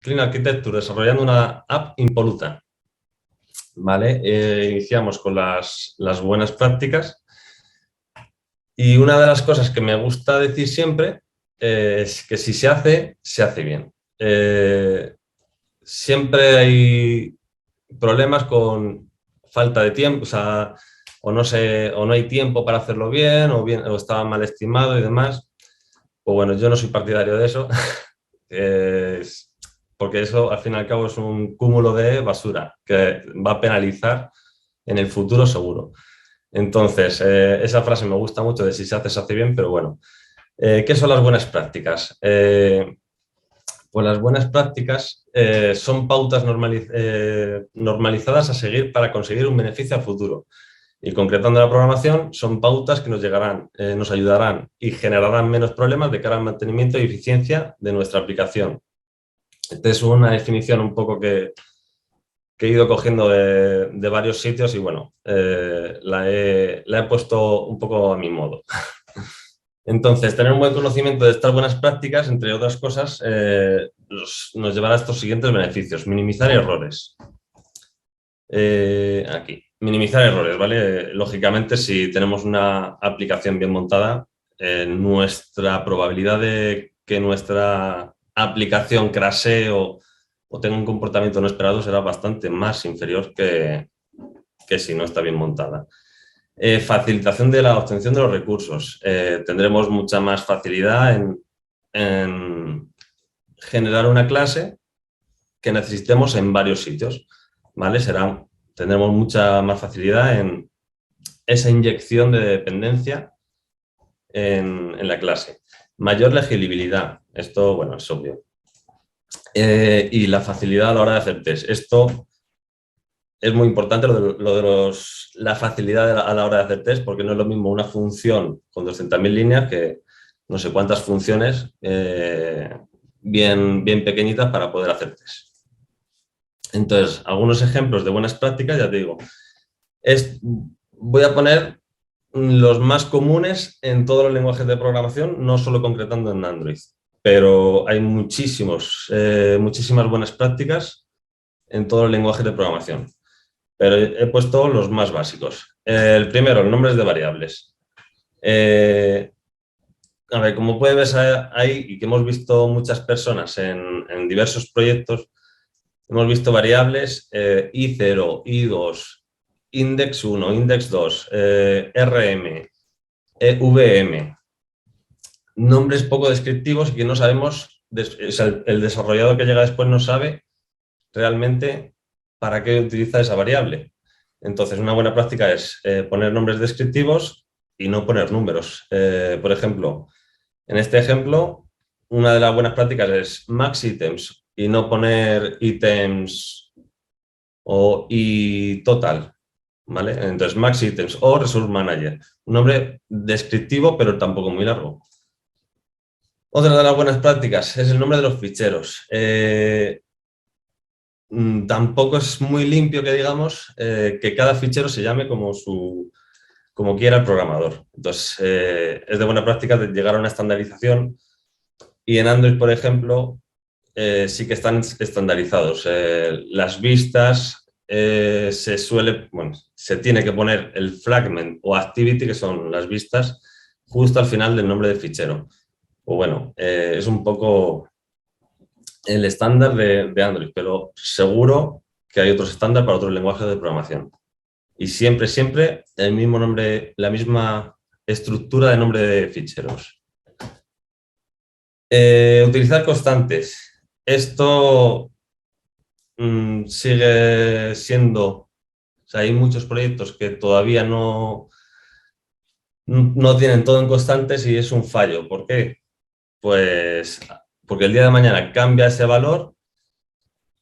Clean Architecture, desarrollando una app impoluta. ¿Vale? Iniciamos con las buenas prácticas. Y una de las cosas que me gusta decir siempre es que si se hace bien. Siempre hay problemas con falta de tiempo, o sea, o no hay tiempo para hacerlo bien, o estaba mal estimado y demás. Pues bueno, yo no soy partidario de eso, porque eso al fin y al cabo es un cúmulo de basura que va a penalizar en el futuro seguro. Entonces, esa frase me gusta mucho de si se hace bien, pero bueno. ¿Qué son las buenas prácticas? Pues las buenas prácticas son pautas normalizadas a seguir para conseguir un beneficio a futuro. Y concretando la programación, son pautas que nos ayudarán y generarán menos problemas de cara al mantenimiento y eficiencia de nuestra aplicación. Esta es una definición un poco que he ido cogiendo de varios sitios y bueno, la he puesto un poco a mi modo. Entonces, tener un buen conocimiento de estas buenas prácticas, entre otras cosas, nos llevará a estos siguientes beneficios. Minimizar errores. Aquí, minimizar errores, ¿vale? Lógicamente, si tenemos una aplicación bien montada, nuestra probabilidad de que nuestra aplicación crashee o tenga un comportamiento no esperado será bastante más inferior que si no está bien montada. Facilitación de la obtención de los recursos. Tendremos mucha más facilidad en generar una clase que necesitemos en varios sitios, ¿vale? Tendremos mucha más facilidad en esa inyección de dependencia en la clase. Mayor legibilidad. Esto, bueno, es obvio. Y la facilidad a la hora de hacer test. Esto es muy importante, la facilidad a la hora de hacer test, porque no es lo mismo una función con 200.000 líneas que no sé cuántas funciones bien pequeñitas para poder hacer test. Entonces, algunos ejemplos de buenas prácticas, ya te digo. Voy a poner los más comunes en todos los lenguajes de programación, no solo concretando en Android, pero hay muchísimas buenas prácticas en todos los lenguajes de programación. Pero he puesto los más básicos. El primero, los nombres de variables. A ver, como puedes ver ahí, y que hemos visto muchas personas en diversos proyectos, hemos visto variables i0, i2, index 1, index 2, rm, vm. Nombres poco descriptivos y que no sabemos, o sea, el desarrollador que llega después no sabe realmente para qué utiliza esa variable. Entonces, una buena práctica es poner nombres descriptivos y no poner números. Por ejemplo, en este ejemplo, una de las buenas prácticas es max items y no poner items o y total, ¿vale? Entonces, max items o resource manager. Un nombre descriptivo, pero tampoco muy largo. Otra de las buenas prácticas es el nombre de los ficheros. Tampoco es muy limpio que digamos que cada fichero se llame como quiera el programador. Entonces, es de buena práctica de llegar a una estandarización y en Android, por ejemplo, sí que están estandarizados. Las vistas se tiene que poner el fragment o activity, que son las vistas, justo al final del nombre del fichero. O bueno, es un poco el estándar de Android, pero seguro que hay otros estándares para otros lenguajes de programación. Y siempre el mismo nombre, la misma estructura de nombre de ficheros. Utilizar constantes. Esto sigue siendo... O sea, hay muchos proyectos que todavía no tienen todo en constantes y es un fallo. ¿Por qué? Pues porque el día de mañana cambia ese valor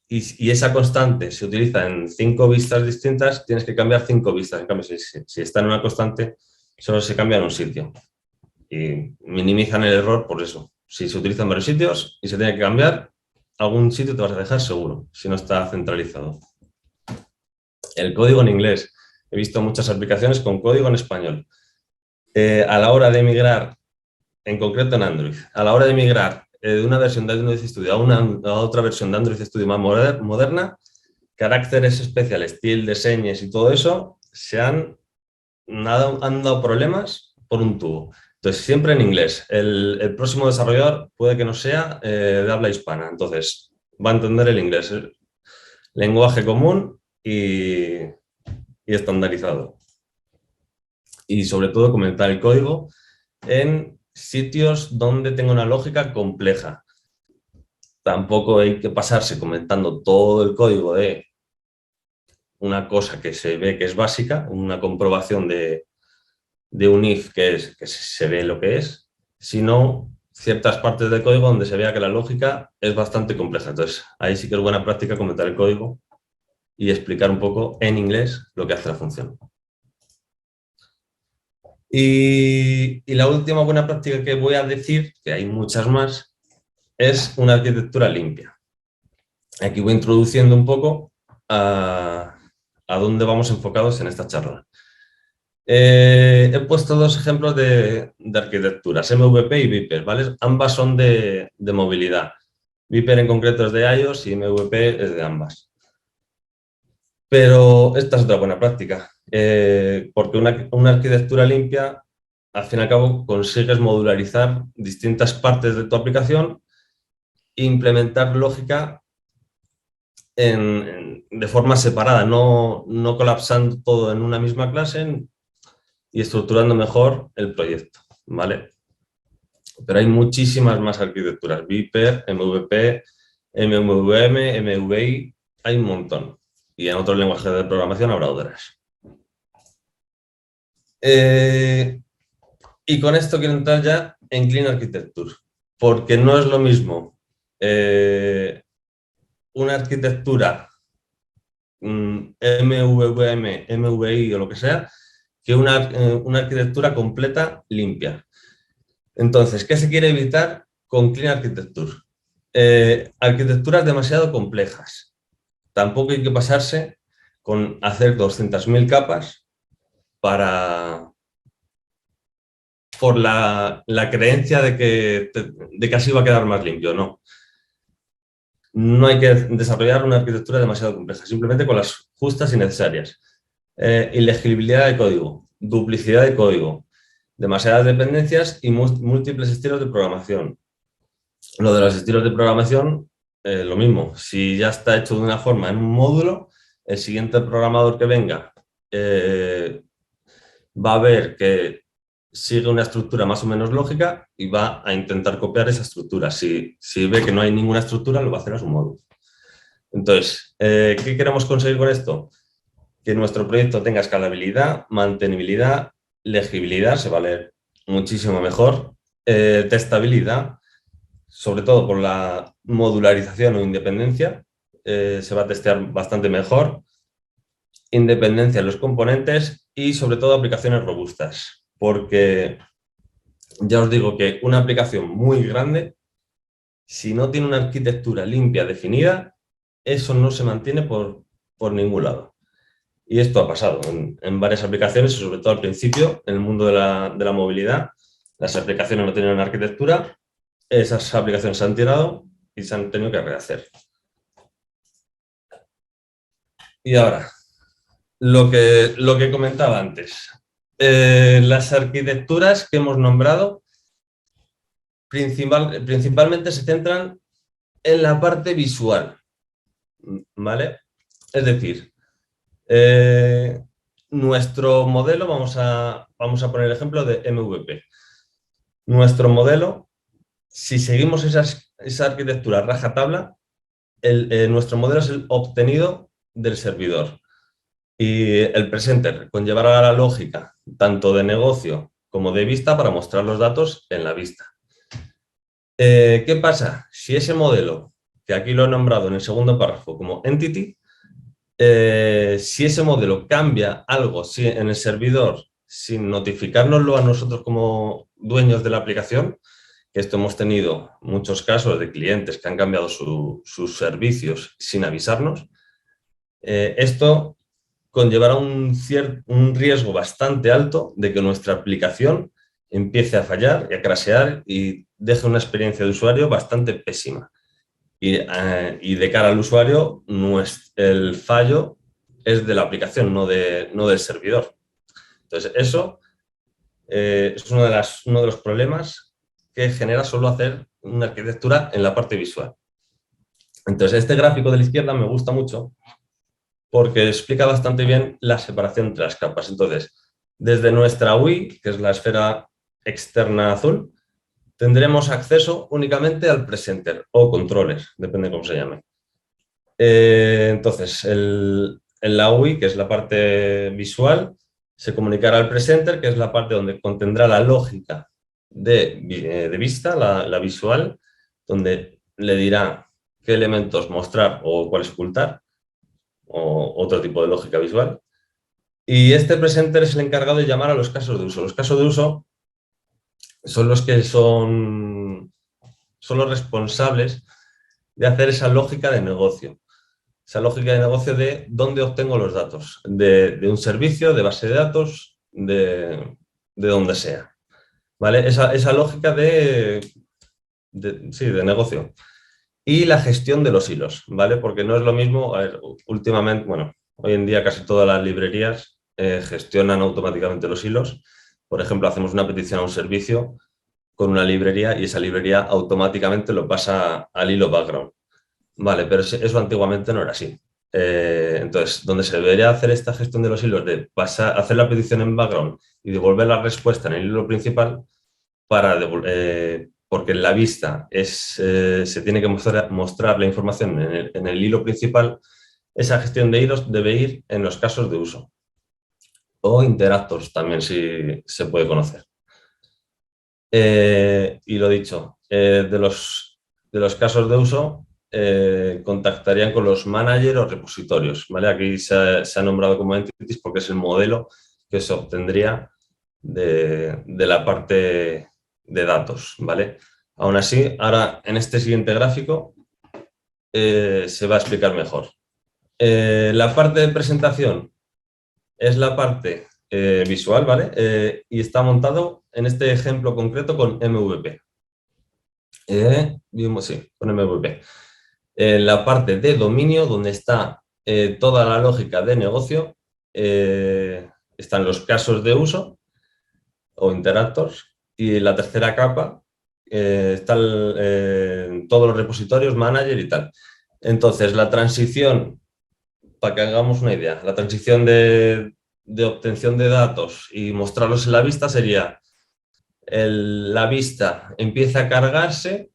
y esa constante se utiliza en 5 vistas distintas, tienes que cambiar 5 vistas. En cambio, si está en una constante, solo se cambia en un sitio. Y minimizan el error por eso. Si se utiliza en varios sitios y se tiene que cambiar, algún sitio te vas a dejar seguro, si no está centralizado. El código en inglés. He visto muchas aplicaciones con código en español. A la hora de migrar, en concreto en Android, a la hora de migrar de una versión de Android Studio a otra versión de Android Studio más moderna, caracteres especiales, tildes, señas y todo eso, han dado problemas por un tubo. Entonces, siempre en inglés. El próximo desarrollador puede que no sea de habla hispana, entonces va a entender el inglés. Lenguaje común y estandarizado. Y sobre todo comentar el código en sitios donde tenga una lógica compleja. Tampoco hay que pasarse comentando todo el código de una cosa que se ve que es básica, una comprobación de un if que se ve lo que es, sino ciertas partes del código donde se vea que la lógica es bastante compleja. Entonces, ahí sí que es buena práctica comentar el código y explicar un poco en inglés lo que hace la función. Y la última buena práctica que voy a decir, que hay muchas más, es una arquitectura limpia. Aquí voy introduciendo un poco a dónde vamos enfocados en esta charla. He puesto dos ejemplos de arquitecturas, MVP y Viper, ¿vale? Ambas son de movilidad. Viper en concreto es de iOS y MVP es de ambas. Pero esta es otra buena práctica, porque una arquitectura limpia, al fin y al cabo, consigues modularizar distintas partes de tu aplicación e implementar lógica de forma separada, no colapsando todo en una misma clase y estructurando mejor el proyecto, ¿vale? Pero hay muchísimas más arquitecturas, Viper, MVP, MVM, MVI, hay un montón. Y en otros lenguajes de programación habrá otras. Y con esto quiero entrar ya en Clean Architecture, porque no es lo mismo una arquitectura MVVM, MVI o lo que sea, que una arquitectura completa limpia. Entonces, ¿qué se quiere evitar con Clean Architecture? Arquitecturas demasiado complejas. Tampoco hay que pasarse con hacer 200.000 capas por la creencia de que así va a quedar más limpio. No. No hay que desarrollar una arquitectura demasiado compleja, simplemente con las justas y necesarias. Ilegibilidad de código, duplicidad de código, demasiadas dependencias y múltiples estilos de programación. Lo de los estilos de programación, lo mismo. Si ya está hecho de una forma en un módulo, el siguiente programador que venga va a ver que sigue una estructura más o menos lógica y va a intentar copiar esa estructura. Si ve que no hay ninguna estructura, lo va a hacer a su modo. Entonces, ¿qué queremos conseguir con esto? Que nuestro proyecto tenga escalabilidad, mantenibilidad, legibilidad, se va a leer muchísimo mejor, testabilidad, sobre todo por la modularización o independencia, se va a testear bastante mejor, independencia en los componentes y sobre todo aplicaciones robustas, porque ya os digo que una aplicación muy grande, si no tiene una arquitectura limpia, definida, eso no se mantiene por ningún lado. Y esto ha pasado en varias aplicaciones, y sobre todo al principio, en el mundo de la movilidad, las aplicaciones no tenían una arquitectura, esas aplicaciones se han tirado y se han tenido que rehacer. Y ahora, lo que comentaba antes. Las arquitecturas que hemos nombrado principalmente se centran en la parte visual, ¿vale? Es decir, nuestro modelo, vamos a poner el ejemplo de MVP. Nuestro modelo, si seguimos esa arquitectura rajatabla, nuestro modelo es el obtenido del servidor. Y el presenter conllevará la lógica tanto de negocio como de vista para mostrar los datos en la vista. ¿Qué pasa? Si ese modelo, que aquí lo he nombrado en el segundo párrafo como entity, si ese modelo cambia algo en el servidor sin notificárnoslo a nosotros como dueños de la aplicación, que esto hemos tenido muchos casos de clientes que han cambiado sus servicios sin avisarnos, esto conllevará un riesgo bastante alto de que nuestra aplicación empiece a fallar y a crashear y deje una experiencia de usuario bastante pésima. Y de cara al usuario, el fallo es de la aplicación, no del servidor. Entonces, eso es uno de los problemas que genera solo hacer una arquitectura en la parte visual. Entonces, este gráfico de la izquierda me gusta mucho porque explica bastante bien la separación entre las capas. Entonces, desde nuestra UI, que es la esfera externa azul, tendremos acceso únicamente al presenter o controller, depende de cómo se llame. Entonces, en la UI, que es la parte visual, se comunicará al presenter, que es la parte donde contendrá la lógica de vista, la visual, donde le dirá qué elementos mostrar o cuáles ocultar, o otro tipo de lógica visual. Y este presenter es el encargado de llamar a los casos de uso. Los casos de uso son los que son los responsables de hacer esa lógica de negocio. Esa lógica de negocio de dónde obtengo los datos, de un servicio, de base de datos, de donde sea. ¿Vale? Esa lógica sí, de negocio. Y la gestión de los hilos, ¿vale? Porque no es lo mismo, a ver, últimamente, bueno, hoy en día casi todas las librerías gestionan automáticamente los hilos. Por ejemplo, hacemos una petición a un servicio con una librería y esa librería automáticamente lo pasa al hilo background. Vale, pero eso antiguamente no era así. Entonces, donde se debería hacer esta gestión de los hilos, de hacer la petición en background y devolver la respuesta en el hilo principal, porque en la vista se tiene que mostrar la información en el hilo principal, esa gestión de hilos debe ir en los casos de uso. O interactors también, si se puede conocer. Y lo dicho, de los casos de uso, contactarían con los managers o repositorios, ¿vale? Aquí se ha nombrado como entities porque es el modelo que se obtendría de la parte de datos, ¿vale? Aún así, ahora en este siguiente gráfico se va a explicar mejor. La parte de presentación es la parte visual, ¿vale? Y está montado en este ejemplo concreto con MVP. Sí, con MVP. La parte de dominio, donde está toda la lógica de negocio, están los casos de uso o interactors, y la tercera capa están todos los repositorios, manager y tal. Entonces, la transición, para que hagamos una idea, la transición de obtención de datos y mostrarlos en la vista sería la vista empieza a cargarse,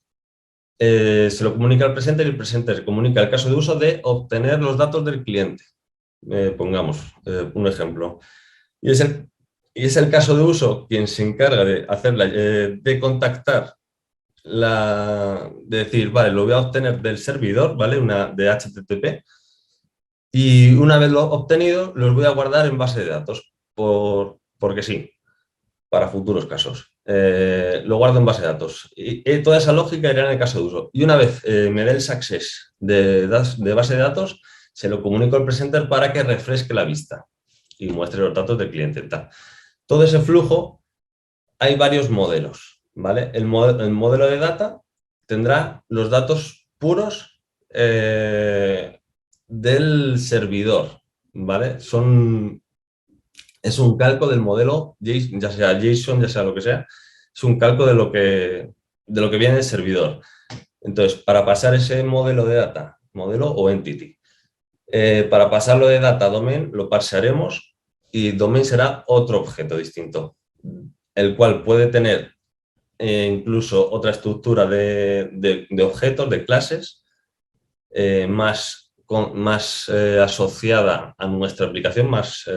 se lo comunica al presenter y el presenter comunica el caso de uso de obtener los datos del cliente. Pongamos un ejemplo. Y es el caso de uso quien se encarga de hacerla, de contactar, de decir, vale, lo voy a obtener del servidor, ¿vale? De HTTP. Y una vez lo obtenido, los voy a guardar en base de datos, porque sí, para futuros casos. Lo guardo en base de datos. Y toda esa lógica irá en el caso de uso. Y una vez me dé el success de base de datos, se lo comunico al presenter para que refresque la vista y muestre los datos del cliente. Todo ese flujo, hay varios modelos, ¿vale? El modelo de data tendrá los datos puros del servidor, ¿vale? Es un calco del modelo, ya sea JSON, ya sea lo que sea, es un calco de lo que viene del servidor. Entonces, para pasar ese modelo de data, modelo o entity, para pasarlo de data a domain, lo parsearemos y domain será otro objeto distinto, el cual puede tener incluso otra estructura de objetos, de clases, más asociada a nuestra aplicación, más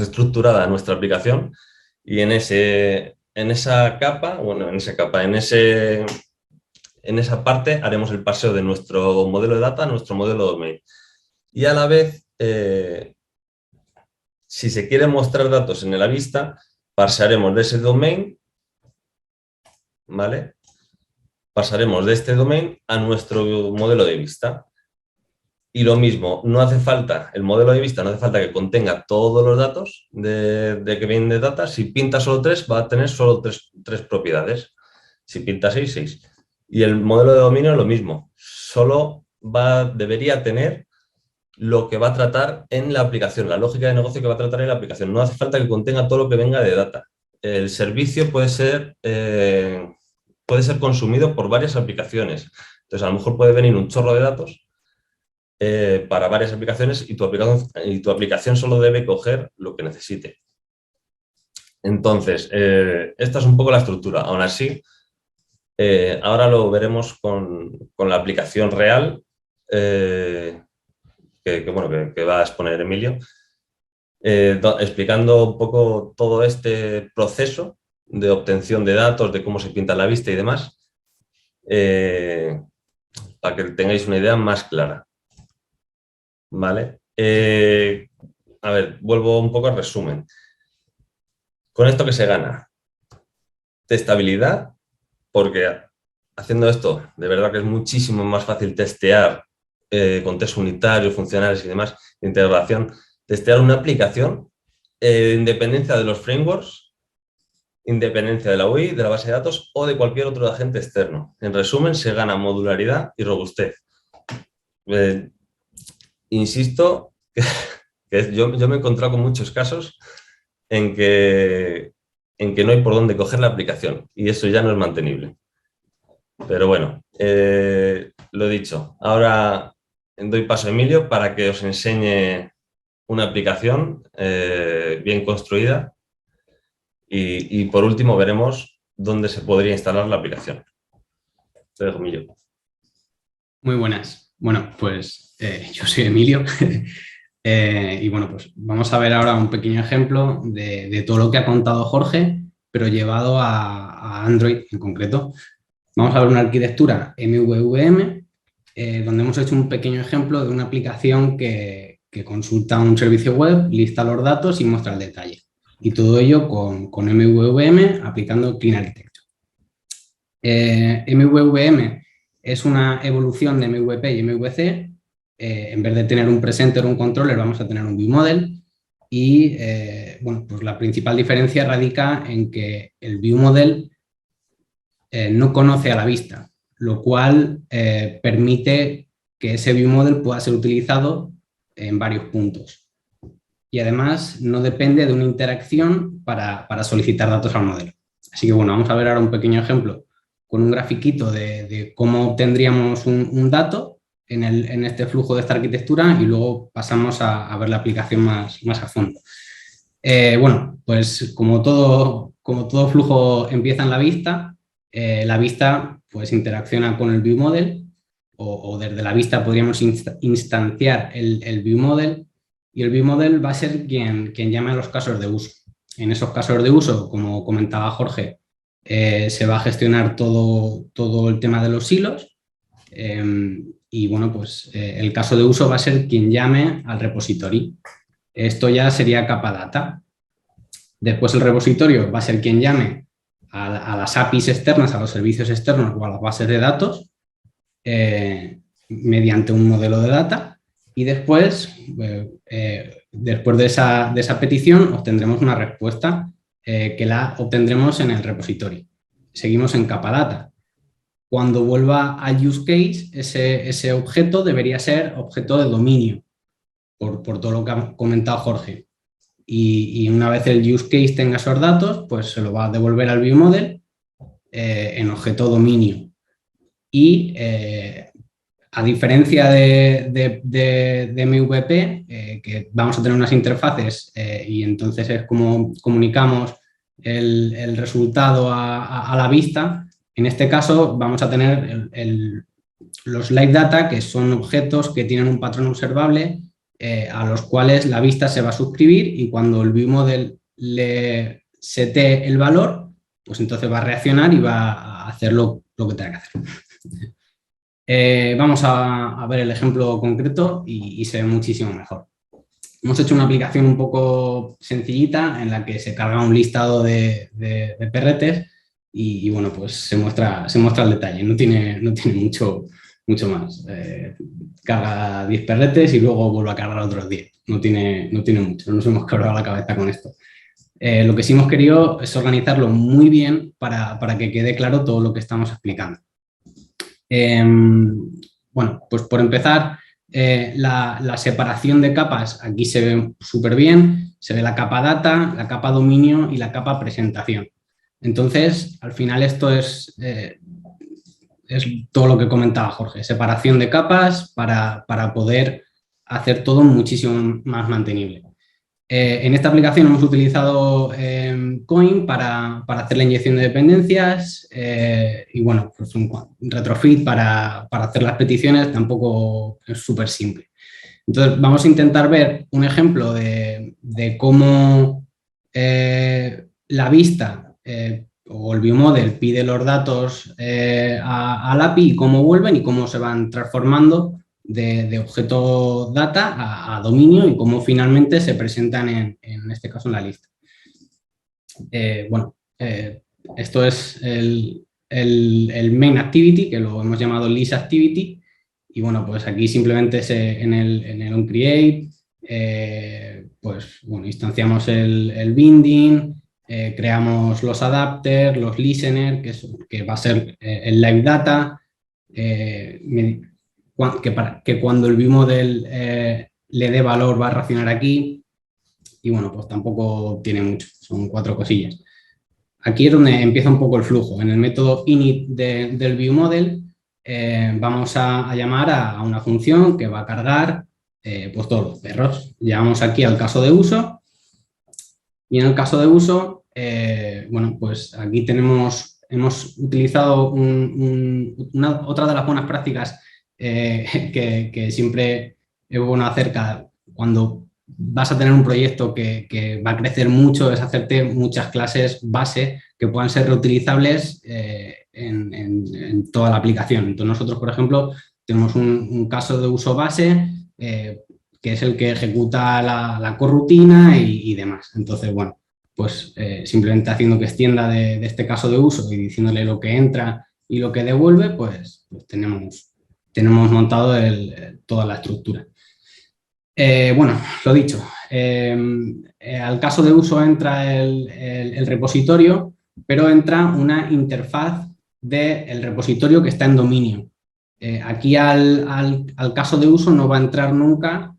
estructurada a nuestra aplicación, y en esa parte haremos el parseo de nuestro modelo de data a nuestro modelo domain. Y a la vez, si se quieren mostrar datos en la vista, parsearemos de ese domain, ¿vale? Pasaremos de este domain a nuestro modelo de vista. Y lo mismo, no hace falta, el modelo de vista no hace falta que contenga todos los datos de que vienen de data. Si pinta solo 3, va a tener solo tres propiedades. Si pinta 6, 6. Y el modelo de dominio es lo mismo. Solo debería tener lo que va a tratar en la aplicación, la lógica de negocio que va a tratar en la aplicación. No hace falta que contenga todo lo que venga de data. El servicio puede ser consumido por varias aplicaciones. Entonces, a lo mejor puede venir un chorro de datos para varias aplicaciones y tu aplicación solo debe coger lo que necesite. Entonces, esta es un poco la estructura. Aún así, ahora lo veremos con la aplicación real que va a exponer Emilio, explicando un poco todo este proceso de obtención de datos, de cómo se pinta la vista y demás, para que tengáis una idea más clara. ¿Vale? A ver, vuelvo un poco al resumen. ¿Con esto qué se gana? Testabilidad, porque haciendo esto, de verdad que es muchísimo más fácil testear con test unitarios, funcionales y demás, de integración, testear una aplicación independencia de los frameworks, independencia de la UI, de la base de datos o de cualquier otro agente externo. En resumen, se gana modularidad y robustez. Insisto que yo me he encontrado con muchos casos en que no hay por dónde coger la aplicación y eso ya no es mantenible. Pero bueno, lo he dicho. Ahora doy paso a Emilio para que os enseñe una aplicación bien construida y por último veremos dónde se podría instalar la aplicación. Te dejo, Emilio. Muy buenas. Bueno, pues yo soy Emilio y bueno, pues vamos a ver ahora un pequeño ejemplo de todo lo que ha contado Jorge, pero llevado a Android en concreto. Vamos a ver una arquitectura MVVM, donde hemos hecho un pequeño ejemplo de una aplicación que consulta un servicio web, lista los datos y muestra el detalle. Y todo ello con MVVM aplicando Clean Architecture. MVVM es una evolución de MVP y MVC. En vez de tener un presenter o un controller, vamos a tener un viewModel. Y bueno, pues la principal diferencia radica en que el viewModel no conoce a la vista, lo cual permite que ese viewModel pueda ser utilizado en varios puntos. Y además no depende de una interacción para solicitar datos al modelo. Así que bueno, vamos a ver ahora un pequeño ejemplo con un grafiquito de cómo obtendríamos un dato en este flujo de esta arquitectura y luego pasamos a ver la aplicación más a fondo. Bueno, pues como todo flujo empieza en la vista pues interacciona con el viewModel o desde la vista podríamos instanciar el viewModel y el viewModel va a ser quien llame a los casos de uso. En esos casos de uso, como comentaba Jorge, se va a gestionar todo el tema de los hilos y bueno, pues el caso de uso va a ser quien llame al repository. Esto ya sería capa data. Después el repositorio va a ser quien llame a las APIs externas, a los servicios externos o a las bases de datos mediante un modelo de data y después de esa petición obtendremos una respuesta que la obtendremos en el repositorio. Seguimos en capa data. Cuando vuelva al use case, ese objeto debería ser objeto de dominio, por todo lo que ha comentado Jorge. Y una vez el use case tenga esos datos, pues se lo va a devolver al viewModel en objeto dominio. Y a diferencia de MVP, que vamos a tener unas interfaces y entonces es como comunicamos el resultado a la vista, en este caso vamos a tener los live data, que son objetos que tienen un patrón observable a los cuales la vista se va a suscribir y cuando el viewModel le setee el valor, pues entonces va a reaccionar y va a hacer lo que tenga que hacer. Vamos a ver el ejemplo concreto y se ve muchísimo mejor. Hemos hecho una aplicación un poco sencillita en la que se carga un listado de perretes y bueno, pues se muestra el detalle, no tiene mucho más. Carga 10 perretes y luego vuelve a cargar otros 10. No tiene mucho, no nos hemos quebrado la cabeza con esto. Lo que sí hemos querido es organizarlo muy bien para que quede claro todo lo que estamos explicando. Bueno, pues por empezar, la separación de capas aquí se ve súper bien, se ve la capa data, la capa dominio y la capa presentación. Entonces, al final esto es todo lo que comentaba Jorge, separación de capas para poder hacer todo muchísimo más mantenible. En esta aplicación hemos utilizado Coin para hacer la inyección de dependencias y bueno, pues un retrofit para hacer las peticiones tampoco es súper simple. Entonces vamos a intentar ver un ejemplo de cómo la vista o el viewmodel pide los datos al API y cómo vuelven y cómo se van transformando de objeto data a dominio y cómo finalmente se presentan en este caso en la lista. Bueno, esto es el main activity, que lo hemos llamado list activity, y bueno, pues aquí simplemente en el onCreate, pues bueno, instanciamos el binding, creamos los adapters, los listeners, que va a ser el live data, que cuando el viewmodel le dé valor va a reaccionar aquí y bueno, pues tampoco tiene mucho, son 4 cosillas. Aquí es donde empieza un poco el flujo. En el método init del viewmodel vamos a llamar a una función que va a cargar pues todos los perros. Llamamos aquí al caso de uso y en el caso de uso, bueno, pues aquí hemos utilizado otra de las buenas prácticas que siempre es bueno hacer cuando vas a tener un proyecto que va a crecer mucho, es hacerte muchas clases base que puedan ser reutilizables en toda la aplicación. Entonces nosotros, por ejemplo, tenemos un caso de uso base que es el que ejecuta la corrutina y demás. Entonces, bueno, pues simplemente haciendo que extienda de este caso de uso y diciéndole lo que entra y lo que devuelve, pues tenemos montado toda la estructura. Bueno, lo dicho, al caso de uso entra el repositorio, pero entra una interfaz del repositorio que está en dominio. Aquí al caso de uso no va a entrar nunca,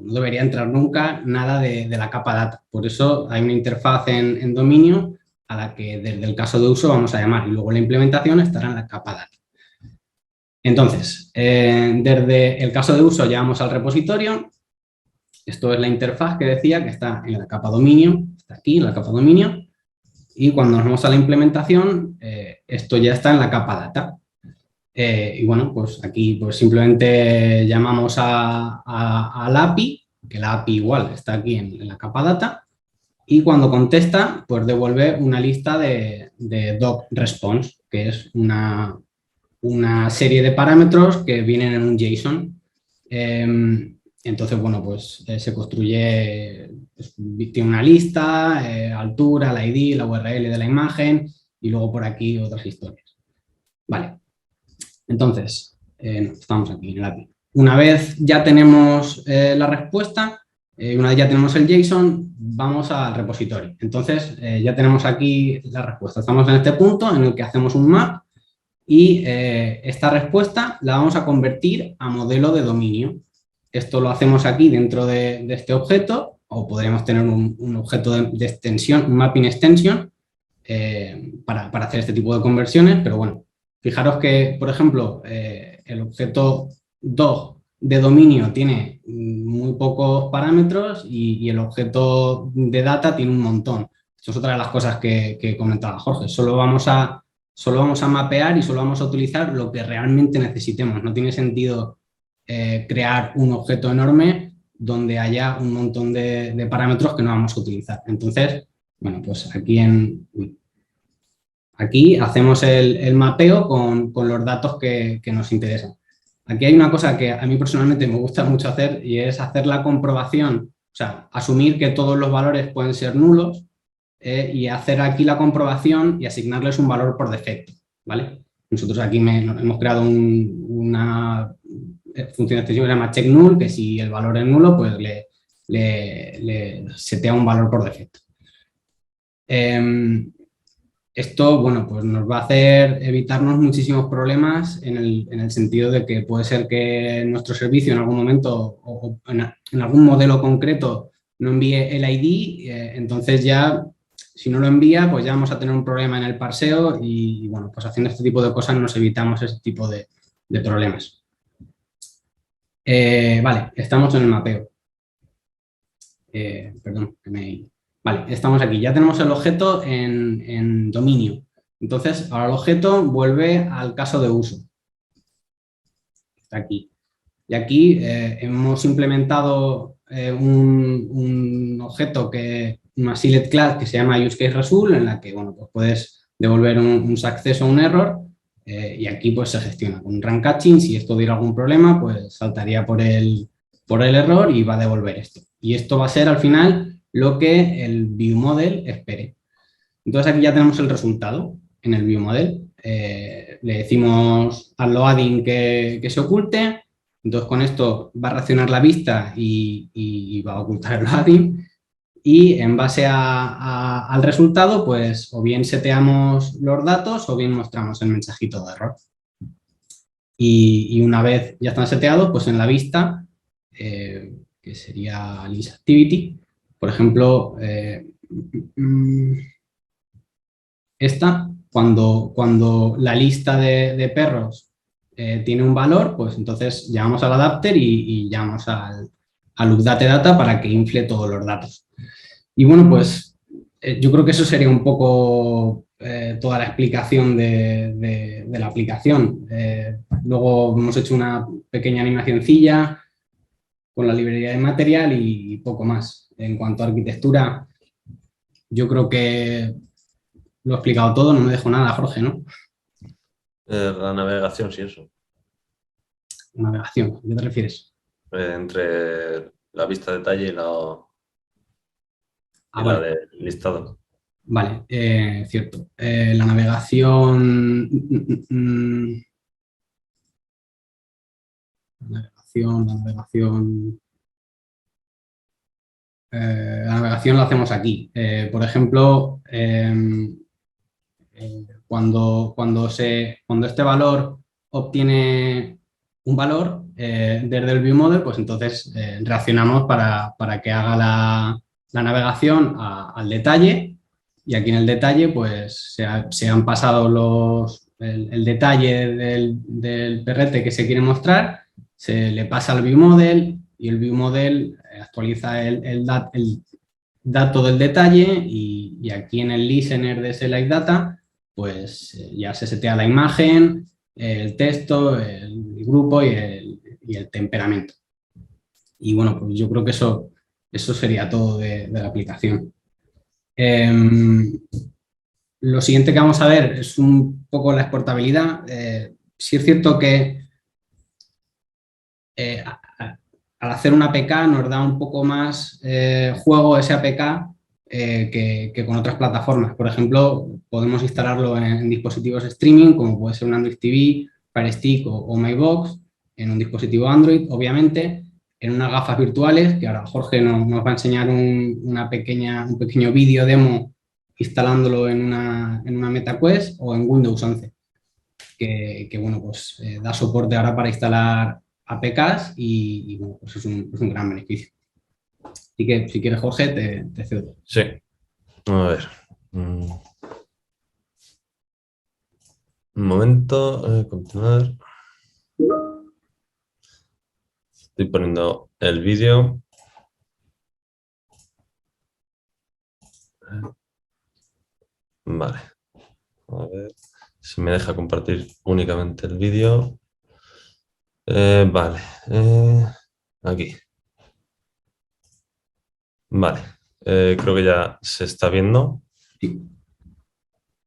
no debería entrar nunca nada de la capa data. Por eso hay una interfaz en dominio a la que desde el caso de uso vamos a llamar y luego la implementación estará en la capa data. Entonces, desde el caso de uso llamamos al repositorio. Esto es la interfaz que decía que está en la capa dominio, está aquí en la capa dominio, y cuando nos vamos a la implementación, esto ya está en la capa data. Y bueno, pues aquí pues simplemente llamamos al API, que la API igual está aquí en la capa data, y cuando contesta, pues devuelve una lista de doc response, que es una serie de parámetros que vienen en un JSON. Entonces, bueno, pues se construye, pues, tiene una lista, altura, la ID, la URL de la imagen y luego por aquí otras historias. Vale, entonces, estamos aquí en el API. Una vez ya tenemos la respuesta, una vez ya tenemos el JSON, vamos al repositorio. Entonces, ya tenemos aquí la respuesta. Estamos en este punto en el que hacemos un map y esta respuesta la vamos a convertir a modelo de dominio. Esto lo hacemos aquí dentro de este objeto, o podríamos tener un objeto de extensión, un mapping extension, para hacer este tipo de conversiones, pero bueno, fijaros que, por ejemplo, el objeto dog de dominio tiene muy pocos parámetros y el objeto de data tiene un montón. Esto es otra de las cosas que comentaba Jorge. Solo vamos a mapear y solo vamos a utilizar lo que realmente necesitemos. No tiene sentido crear un objeto enorme donde haya un montón de parámetros que no vamos a utilizar. Entonces, bueno, pues aquí hacemos el mapeo con los datos que nos interesan. Aquí hay una cosa que a mí personalmente me gusta mucho hacer y es hacer la comprobación, o sea, asumir que todos los valores pueden ser nulos y hacer aquí la comprobación y asignarles un valor por defecto, ¿vale? Nosotros aquí hemos creado una función de extensión que se llama checkNull, que si el valor es nulo, pues le setea un valor por defecto. Esto, bueno, pues nos va a hacer evitarnos muchísimos problemas en el sentido de que puede ser que nuestro servicio en algún momento o en algún modelo concreto no envíe el ID, entonces ya, si no lo envía, pues ya vamos a tener un problema en el parseo y bueno, pues haciendo este tipo de cosas nos evitamos ese tipo de problemas. Vale, estamos en el mapeo. Perdón, que me... Vale, estamos aquí. Ya tenemos el objeto en dominio. Entonces, ahora el objeto vuelve al caso de uso. Está aquí. Y aquí hemos implementado un objeto, una select class que se llama useCaseResult, en la que bueno, pues puedes devolver un success o un error y aquí pues se gestiona con un run catching. Si esto diera algún problema, pues saltaría por el error y va a devolver esto. Y esto va a ser al final lo que el viewModel espere. Entonces aquí ya tenemos el resultado en el viewModel. Le decimos al loading que se oculte. Entonces con esto va a reaccionar la vista y va a ocultar el loading. Y en base al resultado, pues o bien seteamos los datos o bien mostramos el mensajito de error. Y una vez ya están seteados, pues en la vista, que sería list activity, por ejemplo, esta, cuando la lista de perros tiene un valor, pues entonces llamamos al adapter y llamamos al update data para que infle todos los datos. Y bueno, pues yo creo que eso sería un poco toda la explicación de la aplicación. Luego hemos hecho una pequeña animacioncilla con la librería de material y poco más. En cuanto a arquitectura, yo creo que lo he explicado todo, no me dejo nada, Jorge, ¿no? La navegación, sí, eso. Navegación, ¿a qué te refieres? Entre la vista de detalle y la Vale. de listado. Vale, cierto. La navegación... La navegación la hacemos aquí. Por ejemplo, cuando este valor obtiene un valor desde el viewModel, pues entonces reaccionamos para que haga la navegación al detalle y aquí en el detalle pues se han pasado el detalle del perrete que se quiere mostrar, se le pasa al viewModel y el viewModel actualiza el dato del detalle y aquí en el listener de select data pues ya se setea la imagen, el texto, el grupo y el temperamento. Y bueno, pues yo creo que eso sería todo de la aplicación. Lo siguiente que vamos a ver es un poco la exportabilidad. Sí es cierto que al hacer una APK nos da un poco más juego ese APK que con otras plataformas. Por ejemplo, podemos instalarlo en dispositivos streaming, como puede ser un Android TV, Fire Stick o MyBox, en un dispositivo Android, obviamente, en unas gafas virtuales, que ahora Jorge nos va a enseñar un pequeño vídeo demo instalándolo en una MetaQuest o en Windows 11, que bueno, pues da soporte ahora para instalar APKs y bueno, pues es un gran beneficio. Así que si quieres, Jorge, te cedo. Sí. A ver. Un momento. Continuar. Estoy poniendo el vídeo. Vale. A ver si me deja compartir únicamente el vídeo. Vale. Aquí. Vale. Creo que ya se está viendo. Sí.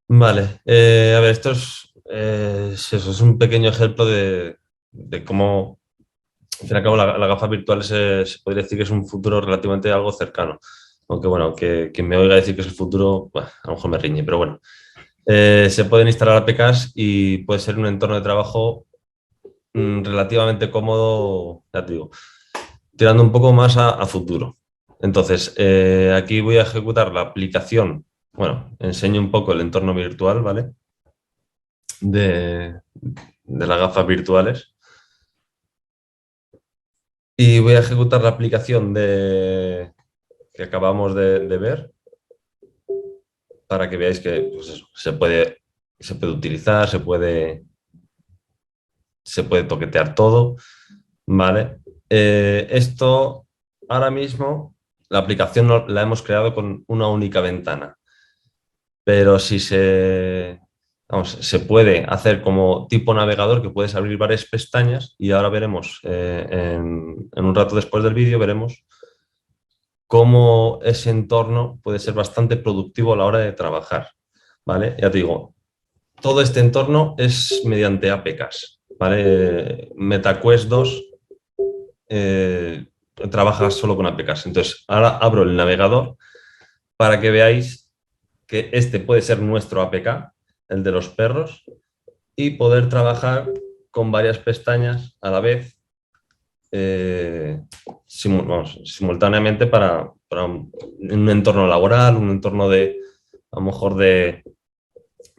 Vale. A ver, esto es un pequeño ejemplo de cómo, al fin y al cabo, las gafas virtuales se podría decir que es un futuro relativamente algo cercano. Aunque bueno, que quien me oiga decir que es el futuro, bueno, a lo mejor me riñe, pero bueno. Se pueden instalar APKs y puede ser un entorno de trabajo relativamente cómodo, ya te digo, tirando un poco más a futuro. Entonces, aquí voy a ejecutar la aplicación bueno, enseño un poco el entorno virtual, ¿vale? De las gafas virtuales. Y voy a ejecutar la aplicación que acabamos de ver para que veáis que pues eso, se puede utilizar, se puede toquetear todo, ¿vale? Esto ahora mismo, la aplicación la hemos creado con una única ventana, pero si vamos, se puede hacer como tipo navegador que puedes abrir varias pestañas y ahora veremos, en un rato después del vídeo, veremos cómo ese entorno puede ser bastante productivo a la hora de trabajar, ¿vale? Ya te digo, todo este entorno es mediante APKs, ¿vale? MetaQuest 2 trabaja solo con APKs. Entonces, ahora abro el navegador para que veáis que este puede ser nuestro APK, el de los perros, y poder trabajar con varias pestañas a la vez, simultáneamente para un entorno laboral, un entorno a lo mejor de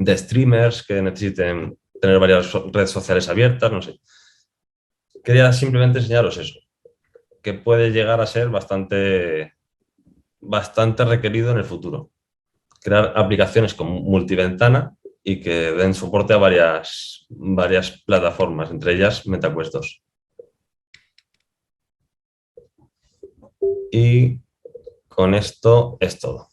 streamers que necesiten tener varias redes sociales abiertas, no sé. Quería simplemente enseñaros eso, que puede llegar a ser bastante requerido en el futuro. Crear aplicaciones con multiventana y que den soporte a varias plataformas, entre ellas MetaQuest 2. Y con esto es todo.